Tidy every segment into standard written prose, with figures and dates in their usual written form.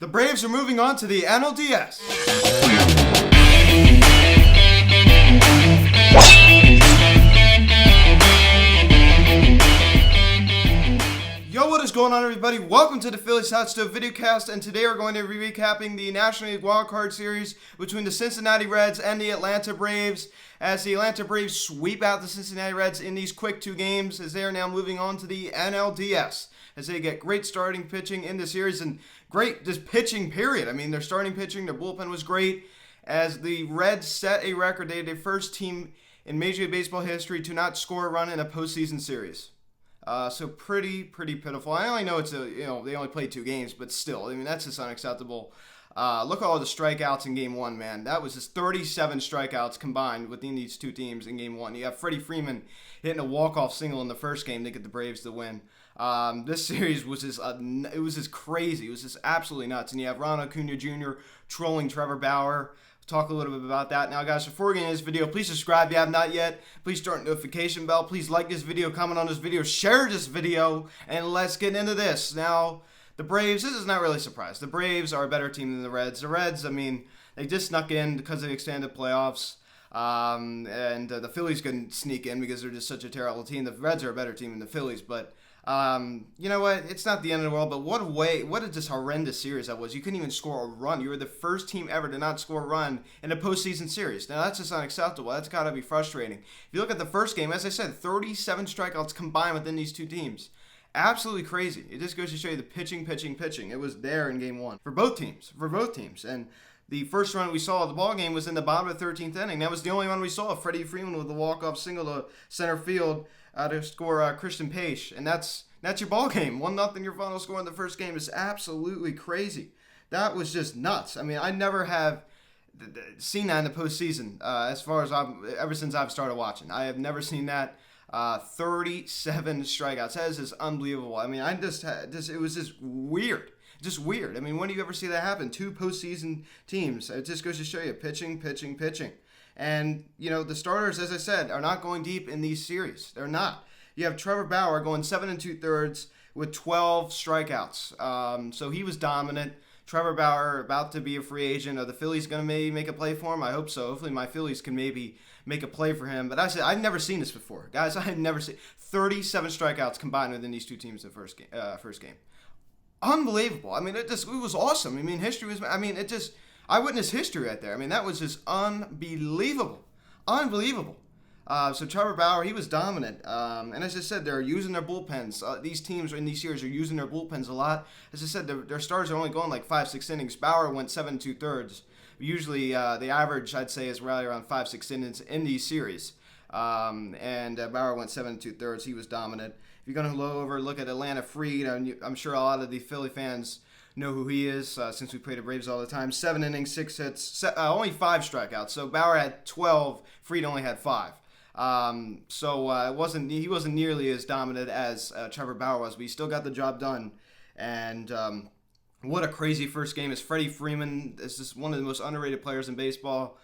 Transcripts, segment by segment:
The Braves are moving on to the NLDS. Yo, what is going on, everybody? Welcome to the Phillies Hot Stove videocast, and today we're going to be recapping the National League Wildcard Series between the Cincinnati Reds and the Atlanta Braves, as the Atlanta Braves sweep out the Cincinnati Reds in these quick two games, as they are now moving on to the NLDS, as they get great starting pitching in the series, and great just pitching, period. I mean, their starting pitching, their bullpen was great, as the Reds set a record. They are the first team in Major League Baseball history to not score a run in a postseason series. So pretty pitiful. I only know they only played 2 games, but still, I mean, that's just unacceptable. Look at all the strikeouts in Game 1, man. That was just 37 strikeouts combined within these two teams in Game 1. You have Freddie Freeman hitting a walk-off single in the first game to get the Braves the win. This series was just crazy. It was just absolutely nuts. And you have Ronald Acuna Jr. trolling Trevor Bauer. Talk a little bit about that. Now, guys, before we get into this video, please subscribe if you have not yet. Please start notification bell. Please like this video, comment on this video, share this video, and let's get into this. Now, the Braves, this is not really a surprise. The Braves are a better team than the Reds. The Reds, I mean, they just snuck in because of the extended playoffs. And the Phillies couldn't sneak in because they're just such a terrible team. The Reds are a better team than the Phillies, but you know what? It's not the end of the world, but what a just horrendous series that was. You couldn't even score a run. You were the first team ever to not score a run in a postseason series. Now, that's just unacceptable. That's got to be frustrating. If you look at the first game, as I said, 37 strikeouts combined within these two teams. Absolutely crazy. It just goes to show you the pitching. It was there in Game 1 for both teams. And the first run we saw of the ball game was in the bottom of the 13th inning. That was the only one we saw. Freddie Freeman with a walk-off single to center field to score Christian Pache. And that's your ball game. 1-0 your final score in the first game is absolutely crazy. That was just nuts. I mean, I never have seen that in the postseason ever since I've started watching. I have never seen that. 37 strikeouts. That is just unbelievable. I mean, it was just weird. Just weird. I mean, when do you ever see that happen? 2 postseason teams. It just goes to show you pitching. And, you know, the starters, as I said, are not going deep in these series. They're not. You have Trevor Bauer going 7 2/3 with 12 strikeouts. So he was dominant. Trevor Bauer about to be a free agent. Are the Phillies going to maybe make a play for him? I hope so. Hopefully my Phillies can maybe make a play for him. But I said, I've never seen this before. Guys, I had never seen 37 strikeouts combined within these two teams in the first game. Unbelievable. I mean, it was awesome. I mean, I witnessed history right there. I mean, that was just unbelievable. So Trevor Bauer, he was dominant. And as I said, they're using their bullpens. These teams in these series are using their bullpens a lot. As I said, their starters are only going like 5-6 innings. Bauer went 7 2/3. Usually the average, I'd say, is really around 5-6 innings in these series. And Bauer went 7 2/3. He was dominant. If you're going to look at Atlanta Freed, I'm sure a lot of the Philly fans know who he is since we play the Braves all the time. 7 innings, 6 hits, only 5 strikeouts. So Bauer had 12, Freed only had 5. He wasn't nearly as dominant as Trevor Bauer was, but he still got the job done. And what a crazy first game. Is Freddie Freeman is just one of the most underrated players in baseball.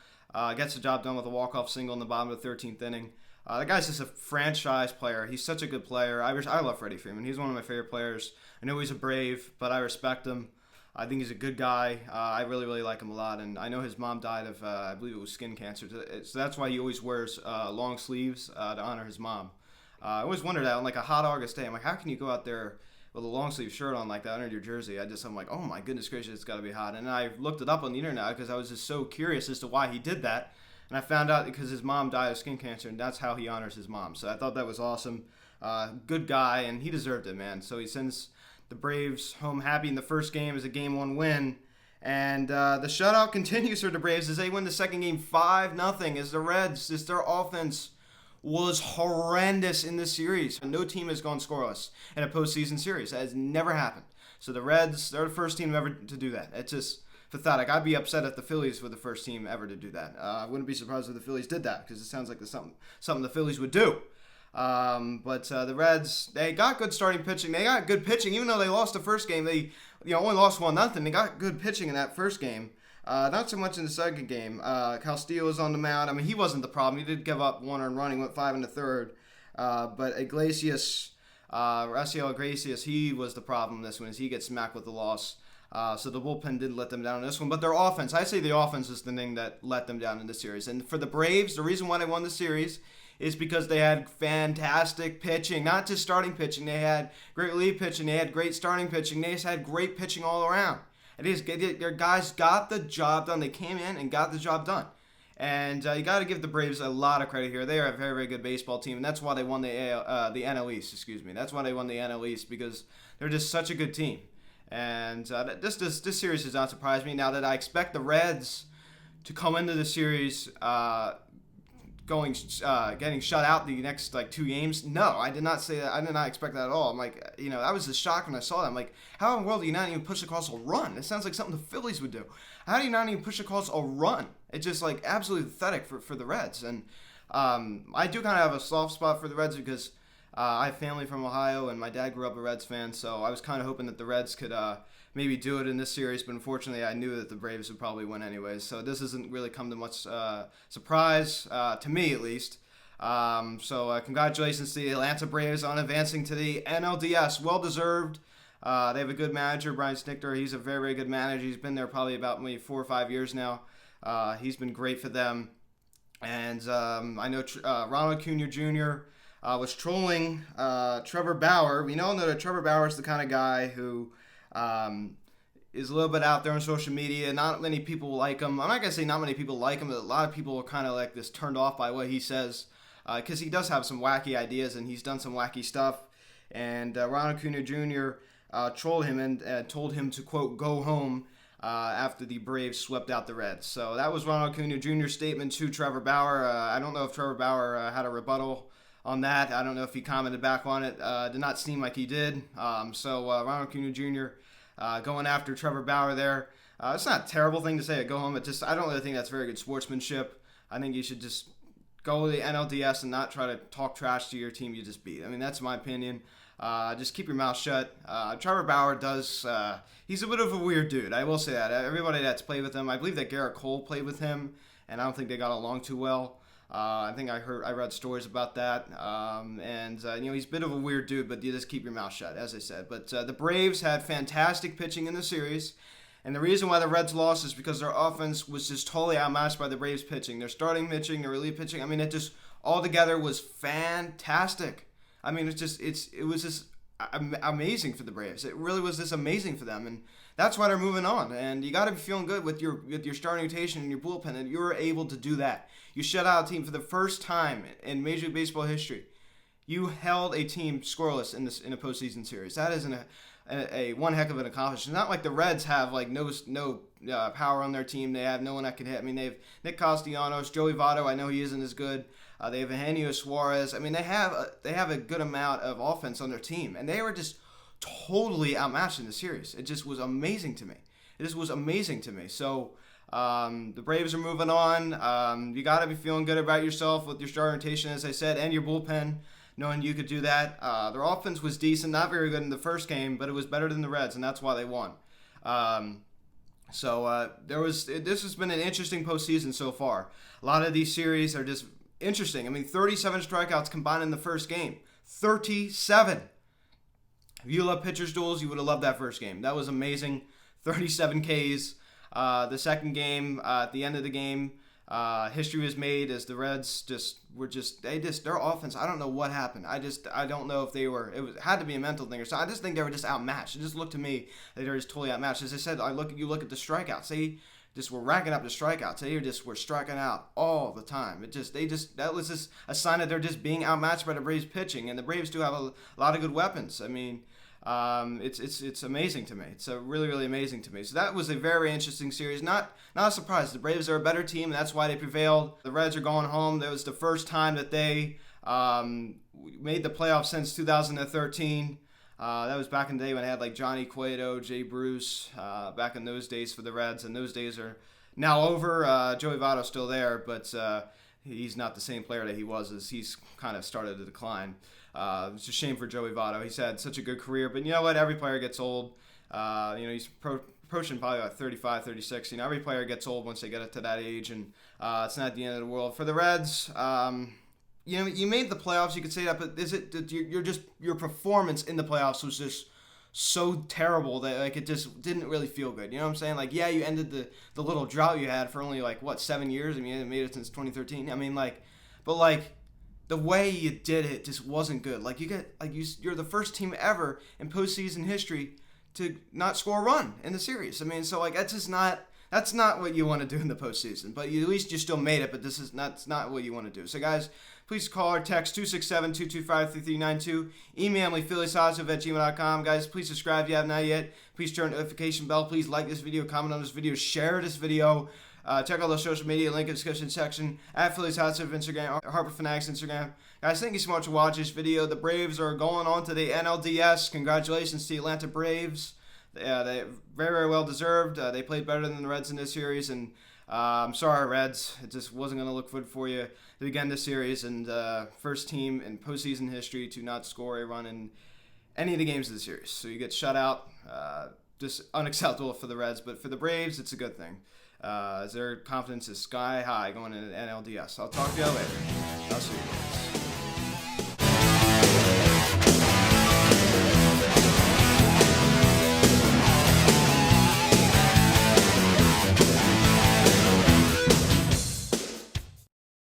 Gets the job done with a walk-off single in the bottom of the 13th inning. The guy's just a franchise player. He's such a good player. I love Freddie Freeman. He's one of my favorite players. I know he's a Brave, but I respect him. I think he's a good guy. I really like him a lot. And I know his mom died of, I believe it was skin cancer. So that's why he always wears long sleeves to honor his mom. I always wondered that on like a hot August day. I'm like, how can you go out there with a long sleeve shirt on like that under your jersey? I'm like, oh my goodness gracious, it's got to be hot. And I looked it up on the internet because I was just so curious as to why he did that. And I found out because his mom died of skin cancer, and that's how he honors his mom. So I thought that was awesome. Good guy, and he deserved it, man. So he sends the Braves home happy in the first game as a Game 1 win. And the shutout continues for the Braves as they win the second game 5-0 as the Reds, their offense was horrendous in this series. No team has gone scoreless in a postseason series. That has never happened. So the Reds, they're the first team ever to do that. It's just pathetic. I'd be upset if the Phillies were the first team ever to do that. I wouldn't be surprised if the Phillies did that because it sounds like something the Phillies would do. But the Reds, they got good starting pitching. They got good pitching. Even though they lost the first game, they only lost 1-0. They got good pitching in that first game. Not so much in the second game. Castillo was on the mound. I mean, he wasn't the problem. He did give up 1 earned run. He went 5 1/3. But Raciel Iglesias, he was the problem this one as he gets smacked with the loss. So the bullpen did let them down in this one. But their offense, I say the offense is the thing that let them down in this series. And for the Braves, the reason why they won the series is because they had fantastic pitching. Not just starting pitching. They had great relief pitching. They had great starting pitching. They just had great pitching all around. And their guys got the job done. They came in and got the job done. And you got to give the Braves a lot of credit here. They are a very, very good baseball team, and that's why they won the NL East. Excuse me. That's why they won the NL East, because they're just such a good team. And this series does not surprise me. Now that I expect the Reds to come into the series getting shut out the next 2 games. No, I did not say that. I did not expect that at all. I'm like, I was just shocked when I saw that. I'm like, how in the world do you not even push across a run? It sounds like something the Phillies would do. How do you not even push across a run? It's just absolutely pathetic for the Reds. And I do kind of have a soft spot for the Reds because I have family from Ohio and my dad grew up a Reds fan. So I was kind of hoping that the Reds could maybe do it in this series, but unfortunately I knew that the Braves would probably win anyways. So this hasn't really come to much surprise, to me at least. So congratulations to the Atlanta Braves on advancing to the NLDS. Well-deserved. They have a good manager, Brian Snitker. He's a very, very good manager. He's been there probably about maybe 4 or 5 years now. He's been great for them. And I know Ronald Acuna Jr. Was trolling Trevor Bauer. We all know that Trevor Bauer is the kind of guy who is a little bit out there on social media. Not many people like him. I'm not going to say not many people like him, but a lot of people are kind of this turned off by what he says because he does have some wacky ideas and he's done some wacky stuff. And Ronald Acuna Jr. Trolled him and told him to, quote, go home after the Braves swept out the Reds. So that was Ronald Acuna Jr.'s statement to Trevor Bauer. I don't know if Trevor Bauer had a rebuttal on that. I don't know if he commented back on it. Did not seem like he did. So Ronald Acuna Jr. Going after Trevor Bauer there. It's not a terrible thing to say, go home. I don't really think that's very good sportsmanship. I think you should just go to the NLDS and not try to talk trash to your team you just beat. I mean, that's my opinion. Just keep your mouth shut. Trevor Bauer he's a bit of a weird dude. I will say that. Everybody that's played with him, I believe that Garrett Cole played with him, and I don't think they got along too well. I think I read stories about that. He's a bit of a weird dude, but you just keep your mouth shut, as I said. But the Braves had fantastic pitching in the series. And the reason why the Reds lost is because their offense was just totally outmatched by the Braves pitching. Their starting pitching, their relief pitching, it just altogether was fantastic. It was just amazing for the Braves. It really was just amazing for them, and that's why they're moving on. And you got to be feeling good with your starting rotation and your bullpen that you were able to do that. You shut out a team for the first time in Major League Baseball history. You held a team scoreless in a postseason series. That is a one heck of an accomplishment. It's not like the Reds have no power on their team. They have no one that can hit. They have Nick Castellanos, Joey Votto. I know he isn't as good. They have Eugenio Suarez. They have a good amount of offense on their team, and they were just totally outmatched in the series. It just was amazing to me. So the Braves are moving on. You got to be feeling good about yourself with your starting rotation, as I said, and your bullpen, knowing you could do that. Their offense was decent, not very good in the first game, but it was better than the Reds, and that's why they won. This has been an interesting postseason so far. A lot of these series are just interesting. 37 strikeouts combined in the first game. 37. If you love pitchers' duels, you would have loved that first game. That was amazing. 37 Ks. The second game, at the end of the game, history was made as the Reds their offense, I don't know what happened. I don't know if it had to be a mental thing or something. I just think they were just outmatched. It just looked to me that they were just totally outmatched. As I said, you look at the strikeouts. They just were racking up the strikeouts. They were striking out all the time. That was just a sign that they're just being outmatched by the Braves pitching, and the Braves do have a lot of good weapons. It's amazing to me. It's really, really amazing to me. So that was a very interesting series. Not a surprise. The Braves are a better team, and that's why they prevailed. The Reds are going home. That was the first time that they made the playoffs since 2013. That was back in the day when they had Johnny Cueto, Jay Bruce, back in those days for the Reds, and those days are now over. Joey Votto's still there, but he's not the same player that he was as he's kind of started to decline. It's a shame for Joey Votto. He's had such a good career, but you know what? Every player gets old. He's approaching probably about 35, 36. Every player gets old once they get up to that age, and it's not the end of the world. For the Reds, you made the playoffs. You could say that, but is it your performance in the playoffs was just so terrible that like it just didn't really feel good. You know what I'm saying? Like, yeah, you ended the little drought you had for only like what, 7 years. I mean, you made it since 2013. I mean, like, but like the way you did it just wasn't good. Like, you're the first team ever in postseason history to not score a run in the series. I mean, so like that's not what you want to do in the postseason. But at least you still made it. But that's not what you want to do. So guys, please call or text 267-225-3392. Email me phillieshotshow@gmail.com. Guys, please subscribe if you have not yet. Please turn the notification bell. Please like this video, comment on this video, share this video. Check out the social media link in the description section at Phillies Hot Stove Instagram, Harper Fanatics Instagram. Guys, thank you so much for watching this video. The Braves are going on to the NLDS. Congratulations to the Atlanta Braves. They very, very well deserved. They played better than the Reds in this series, and I'm sorry, Reds. It just wasn't going to look good for you to begin this series, and first team in postseason history to not score a run in any of the games of the series. So you get shut out. Just unacceptable for the Reds, but for the Braves, it's a good thing. As their confidence is sky high going into NLDS. I'll talk to you later. I'll see you guys.